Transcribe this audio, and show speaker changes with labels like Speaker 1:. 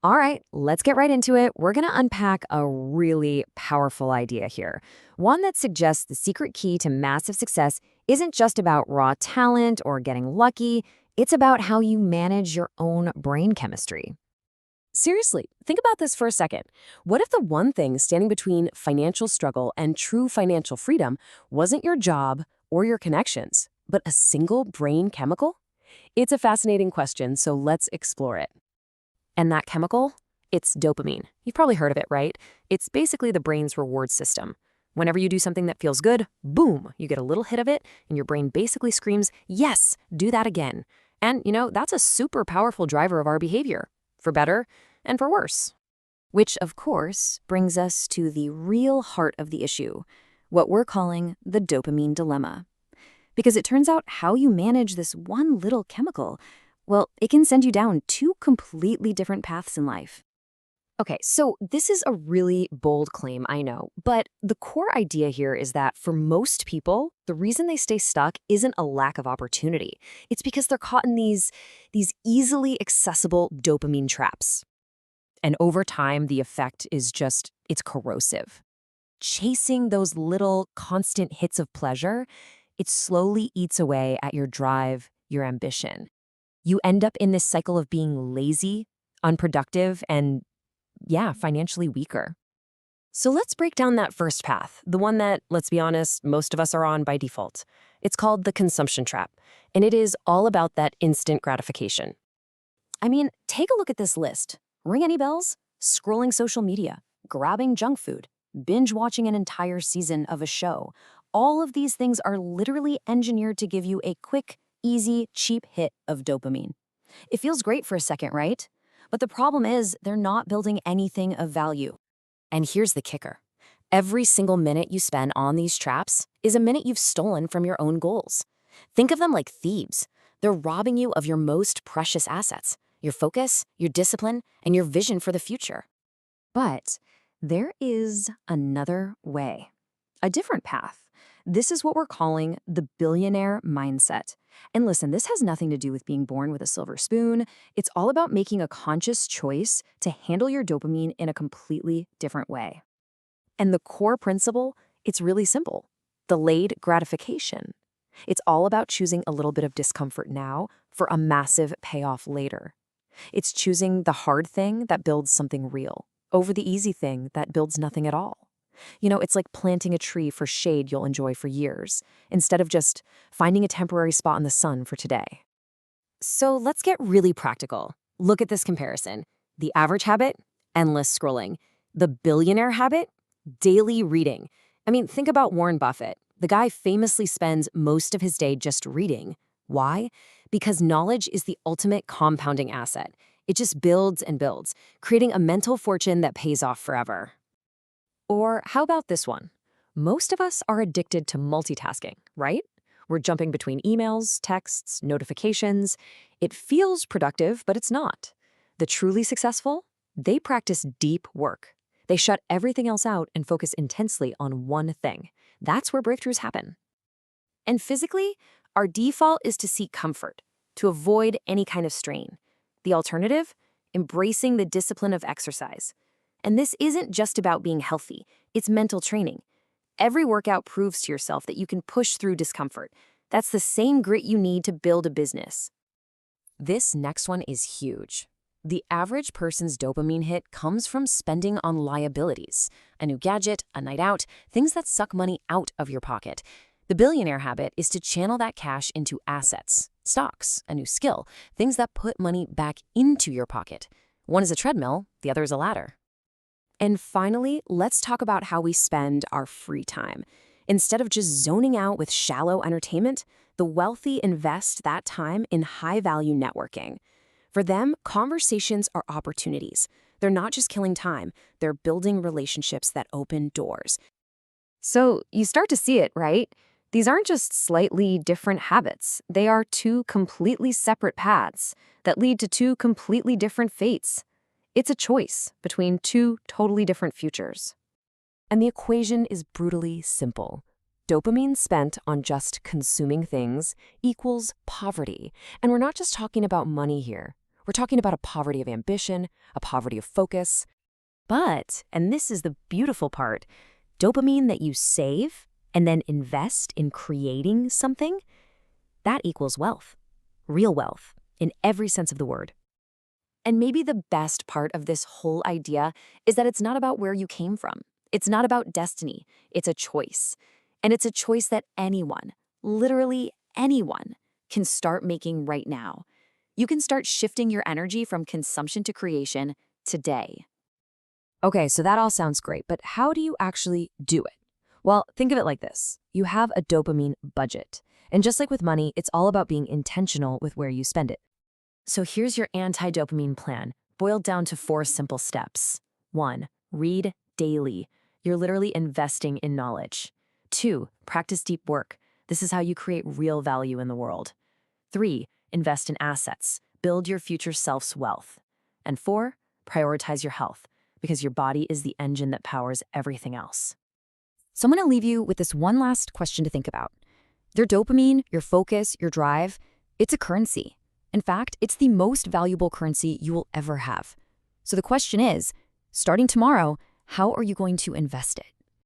Speaker 1: All right, let's get right into it. We're going to unpack a really powerful idea here. One that suggests the secret key to massive success isn't just about raw talent or getting lucky, it's about how you manage your own brain chemistry.
Speaker 2: Seriously, think about this for a second. What if the one thing standing between financial struggle and true financial freedom wasn't your job or your connections, but a single brain chemical? It's a fascinating question, so let's explore it. And that chemical? It's dopamine. You've probably heard of it, right? It's basically the brain's reward system. Whenever you do something that feels good, boom, you get a little hit of it, and your brain basically screams, yes, do that again. And, that's a super powerful driver of our behavior, for better and for worse.
Speaker 1: Which, of course, brings us to the real heart of the issue, what we're calling the dopamine dilemma. Because it turns out how you manage this one little chemical, well, it can send you down two completely different paths in life. Okay, so this is a really bold claim, I know, but the core idea here is that for most people, the reason they stay stuck isn't a lack of opportunity. It's because they're caught in these easily accessible dopamine traps. And over time, the effect is it's corrosive. Chasing those little constant hits of pleasure, it slowly eats away at your drive, your ambition. You end up in this cycle of being lazy, unproductive, and financially weaker. So let's break down that first path, the one that, let's be honest, most of us are on by default. It's called the consumption trap, and it is all about that instant gratification. I mean, take a look at this list. Ring any bells? Scrolling social media, grabbing junk food, binge watching an entire season of a show. All of these things are literally engineered to give you a quick, easy, cheap hit of dopamine. It feels great for a second, right? But the problem is they're not building anything of value. And here's the kicker. Every single minute you spend on these traps is a minute you've stolen from your own goals. Think of them like thieves. They're robbing you of your most precious assets, your focus, your discipline, and your vision for the future. But there is another way, a different path. This is what we're calling the billionaire mindset. And listen, this has nothing to do with being born with a silver spoon. It's all about making a conscious choice to handle your dopamine in a completely different way. And the core principle, it's really simple. Delayed gratification. It's all about choosing a little bit of discomfort now for a massive payoff later. It's choosing the hard thing that builds something real over the easy thing that builds nothing at all. It's like planting a tree for shade you'll enjoy for years, instead of just finding a temporary spot in the sun for today. So let's get really practical. Look at this comparison. The average habit, endless scrolling. The billionaire habit, daily reading. I mean, think about Warren Buffett. The guy famously spends most of his day just reading. Why? Because knowledge is the ultimate compounding asset. It just builds and builds, creating a mental fortune that pays off forever. Or how about this one? Most of us are addicted to multitasking, right? We're jumping between emails, texts, notifications. It feels productive, but it's not. The truly successful? They practice deep work. They shut everything else out and focus intensely on one thing. That's where breakthroughs happen. And physically, our default is to seek comfort, to avoid any kind of strain. The alternative? Embracing the discipline of exercise. And this isn't just about being healthy, it's mental training. Every workout proves to yourself that you can push through discomfort. That's the same grit you need to build a business. This next one is huge. The average person's dopamine hit comes from spending on liabilities, a new gadget, a night out, things that suck money out of your pocket. The billionaire habit is to channel that cash into assets, stocks, a new skill, things that put money back into your pocket. One is a treadmill, the other is a ladder. And finally, let's talk about how we spend our free time. Instead of just zoning out with shallow entertainment, the wealthy invest that time in high-value networking. For them, conversations are opportunities. They're not just killing time, they're building relationships that open doors. So you start to see it, right? These aren't just slightly different habits. They are two completely separate paths that lead to two completely different fates. It's a choice between two totally different futures. And the equation is brutally simple. Dopamine spent on just consuming things equals poverty. And we're not just talking about money here.
Speaker 2: We're talking about a poverty of ambition, a poverty of focus. But, and this is the beautiful part, dopamine that you save and then invest in creating something, that equals wealth. Real wealth, in every sense of the word.
Speaker 1: And maybe the best part of this whole idea is that it's not about where you came from. It's not about destiny. It's a choice. And it's a choice that anyone, literally anyone, can start making right now. You can start shifting your energy from consumption to creation today.
Speaker 2: Okay, so that all sounds great, but how do you actually do it? Well, think of it like this. You have a dopamine budget. And just like with money, it's all about being intentional with where you spend it.
Speaker 1: So here's your anti-dopamine plan, boiled down to 4 simple steps. 1. Read daily. You're literally investing in knowledge. 2. Practice deep work. This is how you create real value in the world. 3. Invest in assets. Build your future self's wealth. And 4. Prioritize your health, because your body is the engine that powers everything else.
Speaker 2: So I'm going to leave you with this one last question to think about. Your dopamine, your focus, your drive, it's a currency. In fact, it's the most valuable currency you will ever have. So the question is, starting tomorrow, how are you going to invest it?